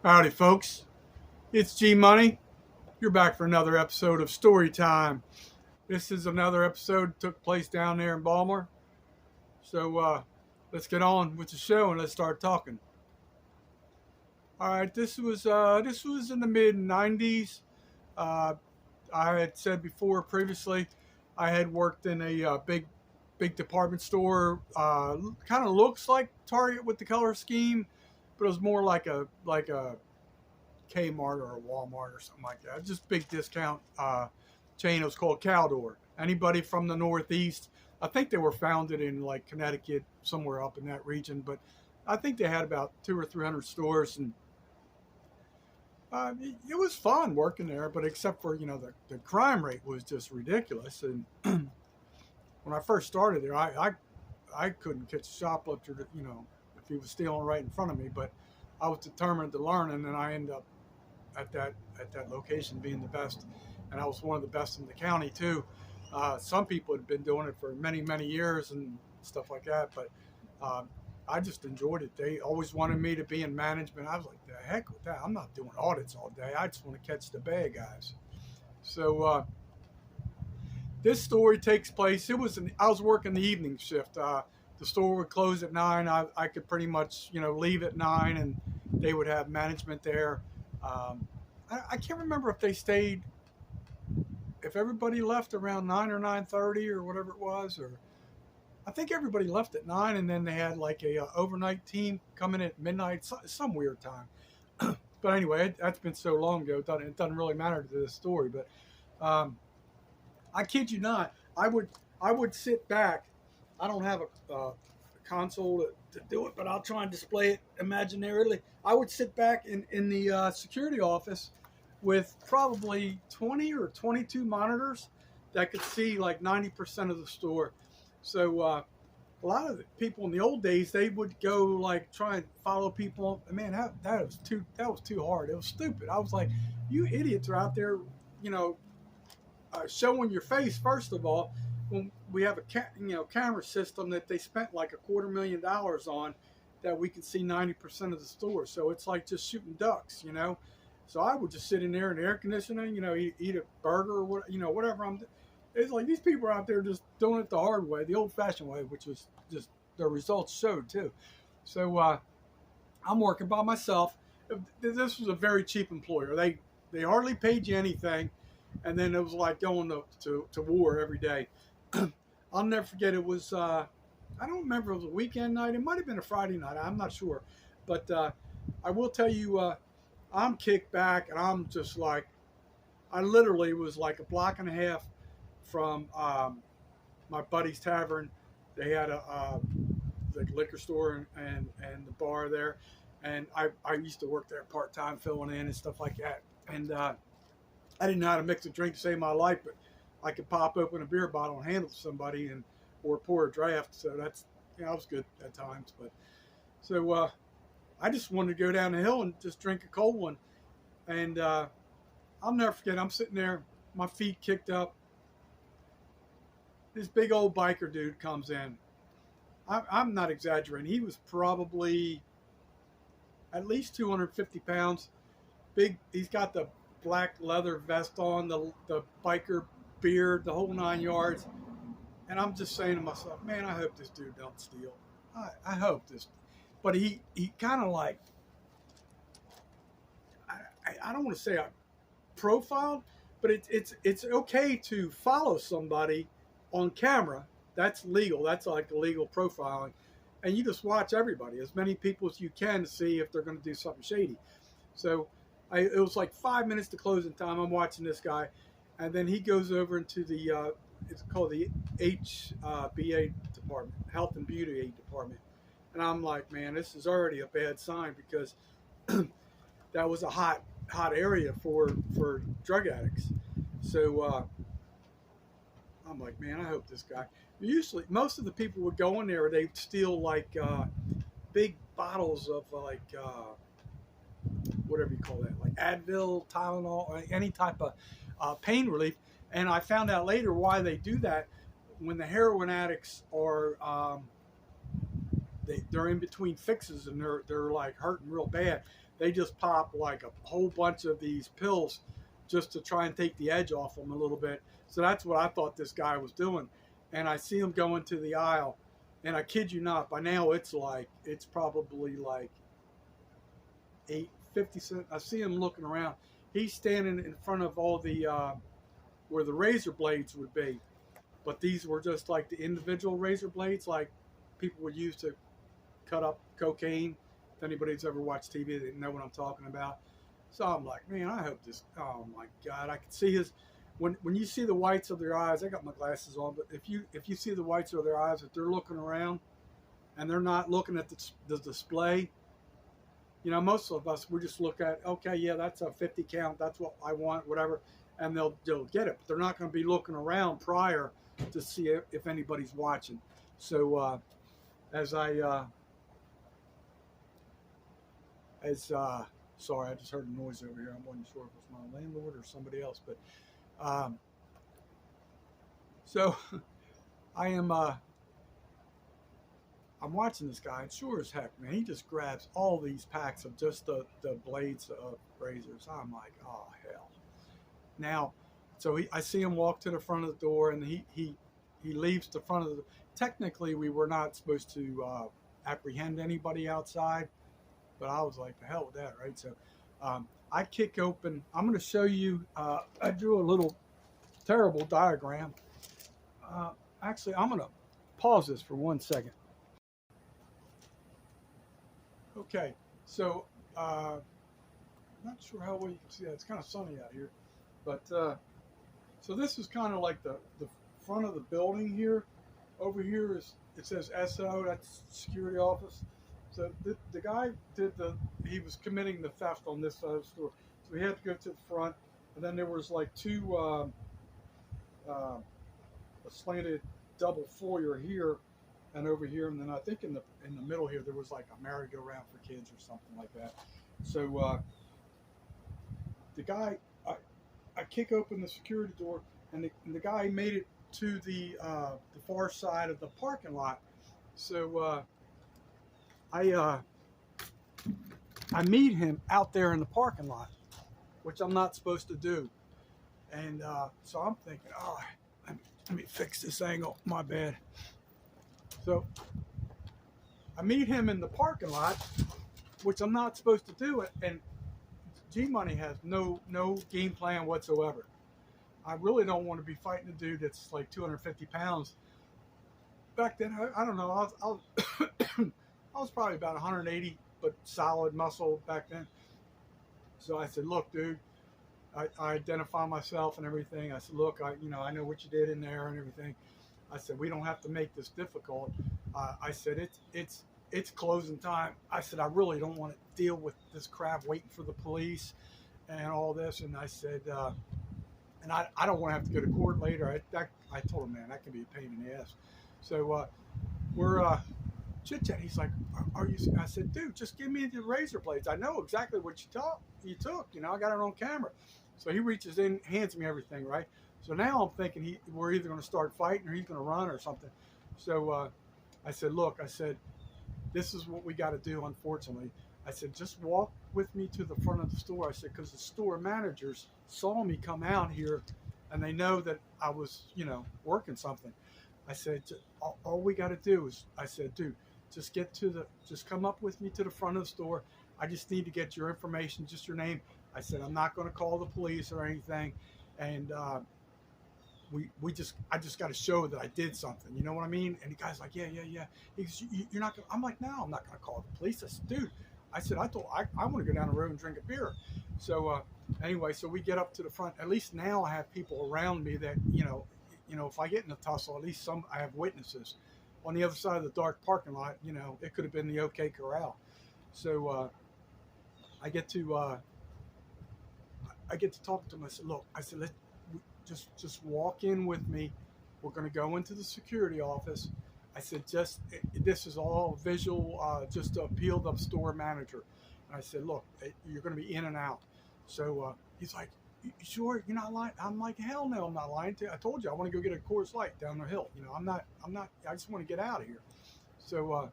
Howdy, folks. It's G Money. You're back for another episode of Story Time. This is another episode that took place down there in Baltimore. So let's get on with the show and let's start talking. All right, this was in the mid '90s. Uh, I had said before previously, I had worked in a big department store. Kind of looks like Target with the color scheme, but it was more like a Kmart or a Walmart or something like that. Just big discount chain. It was called Caldor. Anybody from the Northeast? I think they were founded in like Connecticut, somewhere up in that region. But I think they had about 200 or 300 stores, and it was fun working there. But except for the crime rate was just ridiculous. And when I first started there, I couldn't catch a shoplifter, if he was stealing right in front of me. But I was determined to learn, and then I ended up at that location being the best, and I was one of the best in the county too. Some people had been doing it for many years and stuff like that, but I just enjoyed it. They always wanted me to be in management. I was like, the heck with that. I'm not doing audits all day. I just want to catch the bad guys. So this story takes place. I was working the evening shift. The store would close at 9. I could pretty much leave at 9, and they would have management there. I can't remember if they stayed, if everybody left around 9 or 9:30 or whatever it was, or I think everybody left at 9, and then they had like a overnight team coming at midnight, some weird time. But anyway, that's been so long ago, it doesn't really matter to this story. But um, I kid you not, I would sit back. I don't have a console to do it, but I'll try and display it imaginarily. I would sit back in the security office with probably 20 or 22 monitors that could see like 90% of the store. So a lot of the people in the old days, they would go like try and follow people. Man, that was too hard. It was stupid. I was like, you idiots are out there, you know, showing your face first of all. When we have a camera system that they spent like $250,000 on, that we can see 90% of the store. So it's like just shooting ducks. So I would just sit in there in the air conditioning, eat a burger or whatever I'm. It's like these people are out there just doing it the hard way, the old-fashioned way, which was just the results showed too. So I'm working by myself. This was a very cheap employer. They hardly paid you anything, and then it was like going to war every day. I'll never forget. It was I don't remember. It was a weekend night. It might have been a Friday night. I'm not sure, but I will tell you, I'm kicked back, and I'm just like, I literally was like a block and a half from my buddy's tavern. They had a the liquor store and the bar there, and I used to work there part time, filling in and stuff like that. And I didn't know how to mix a drink to save my life, but I could pop open a beer bottle and hand it to somebody or pour a draft. So I was good at times. But so I just wanted to go down the hill and just drink a cold one. And I'll never forget. I'm sitting there, my feet kicked up. This big old biker dude comes in. I'm not exaggerating. He was probably at least 250 pounds. Big. He's got the black leather vest on, the biker beard, the whole 9 yards. And I'm just saying to myself, man, I hope this dude don't steal. I hope this. But he kind of like, I don't want to say I profiled, but it's okay to follow somebody on camera. That's legal. That's like illegal profiling. And you just watch everybody, as many people as you can, to see if they're going to do something shady. So it was like 5 minutes to closing time. I'm watching this guy, and then he goes over into the it's called the HBA department, Health and Beauty Aid department, and I'm like, man, this is already a bad sign because that was a hot area for drug addicts. So I'm like, man, I hope this guy. Usually, most of the people would go in there. They'd steal like big bottles of like whatever you call that, like Advil, Tylenol, or any type of pain relief. And I found out later why they do that. When the heroin addicts are they're in between fixes and they're like hurting real bad. they just pop like a whole bunch of these pills just to try and take the edge off them a little bit. So that's what I thought this guy was doing. And I see him go into the aisle, and I kid you not, by now it's probably like 8.50 cents. I see him looking around. He's standing in front of all the where the razor blades would be, but these were just like the individual razor blades, like people would use to cut up cocaine. If anybody's ever watched TV, they know what I'm talking about. So I'm like, man, I hope this. Oh my God, I can see his. When you see the whites of their eyes, I got my glasses on, but if you see the whites of their eyes, if they're looking around and they're not looking at the display, you know, most of us, we just look at, okay, yeah, that's a 50 count, that's what I want, whatever, and they'll get it. But they're not going to be looking around prior to see if anybody's watching. So as I sorry, I just heard a noise over here. I wasn't sure if it was my landlord or somebody else, but so I am I'm watching this guy, and sure as heck, man, he just grabs all these packs of just the blades of razors. I'm like, oh hell. Now, so I see him walk to the front of the door, and he leaves the front of the. Technically, we were not supposed to apprehend anybody outside, but I was like, the hell with that, right? So I kick open. I'm going to show you. I drew a little terrible diagram. Actually, I'm going to pause this for 1 second. Okay, so I'm not sure how well you can see that. It's kind of sunny out here, but so this is kind of like the front of the building here. Over here is, it says SO, that's security office. So the guy he was committing the theft on this side of the store. So he had to go to the front, and then there was like two a slanted double foyer here and over here, and then I think in the middle here there was like a merry-go-round for kids or something like that. So the guy, I kick open the security door, and the guy made it to the far side of the parking lot. So I meet him out there in the parking lot, which I'm not supposed to do. And so I'm thinking, oh, let me fix this angle. My bad. So I meet him in the parking lot, which I'm not supposed to do it. And G Money has no game plan whatsoever. I really don't want to be fighting a dude that's like 250 pounds. Back then, I don't know. I was I was probably about 180, but solid muscle back then. So I said, look, dude, I identify myself and everything. I said, look, I know what you did in there and everything. I said, we don't have to make this difficult. I said, it's closing time. I said, I really don't want to deal with this crap waiting for the police and all this. And I said, and I don't want to have to go to court later. I told him, man, that can be a pain in the ass. So we're chit-chat. He's like, are you? I said, dude, just give me the razor blades. I know exactly what you took. You know, I got it on camera. So he reaches in, hands me everything, right? So now I'm thinking we're either going to start fighting or he's going to run or something. So I said, look, I said, this is what we got to do, unfortunately. I said, just walk with me to the front of the store. I said, because the store managers saw me come out here and they know that I was, working something. I said, all we got to do is, I said, dude, just come up with me to the front of the store. I just need to get your information, just your name. I said, I'm not going to call the police or anything. And I just got to show that I did something. You know what I mean? And the guy's like, yeah. He goes, you're not going to, I'm like, no, I'm not going to call the police. I said, dude, I want to go down the road and drink a beer. So anyway, so we get up to the front. At least now I have people around me that, if I get in a tussle, at least I have witnesses. On the other side of the dark parking lot, it could have been the OK Corral. So I get to talk to him. I said, look, let's just walk in with me. We're going to go into the security office. I said, this is all visual, just a peeled up store manager. And I said, look, you're going to be in and out. So he's like, you sure you're not lying? I'm like, hell no, I'm not lying to you. I told you I want to go get a Coors Light down the hill. I'm not, I just want to get out of here. So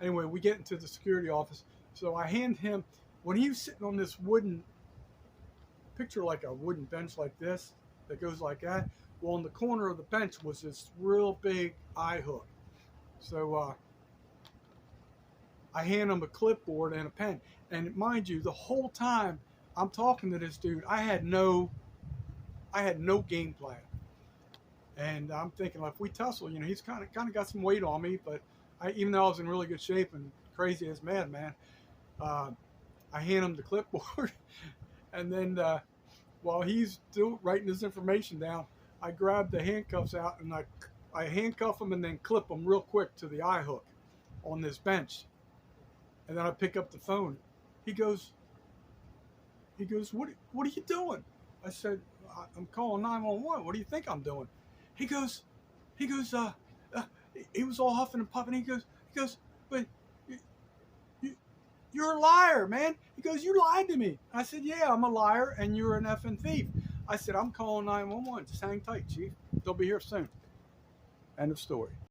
anyway, we get into the security office. So I hand him, when he was sitting on this wooden, picture like a wooden bench like this that goes like that. Well, in the corner of the bench was this real big eye hook. So I hand him a clipboard and a pen. And mind you, the whole time I'm talking to this dude, I had no game plan. And I'm thinking, like, if we tussle, you know, he's kind of got some weight on me, but even though I was in really good shape and crazy as mad, man, I hand him the clipboard, and then while he's still writing his information down, I grab the handcuffs out and I handcuff him and then clip him real quick to the eye hook on this bench, and then I pick up the phone. He goes, what are you doing? I said, I'm calling 911. What do you think I'm doing? He goes, he was all huffing and puffing. He goes, but you're a liar, man. He goes, you lied to me. I said, yeah, I'm a liar, and you're an effing thief. I said, I'm calling 911. Just hang tight, Chief. They'll be here soon. End of story.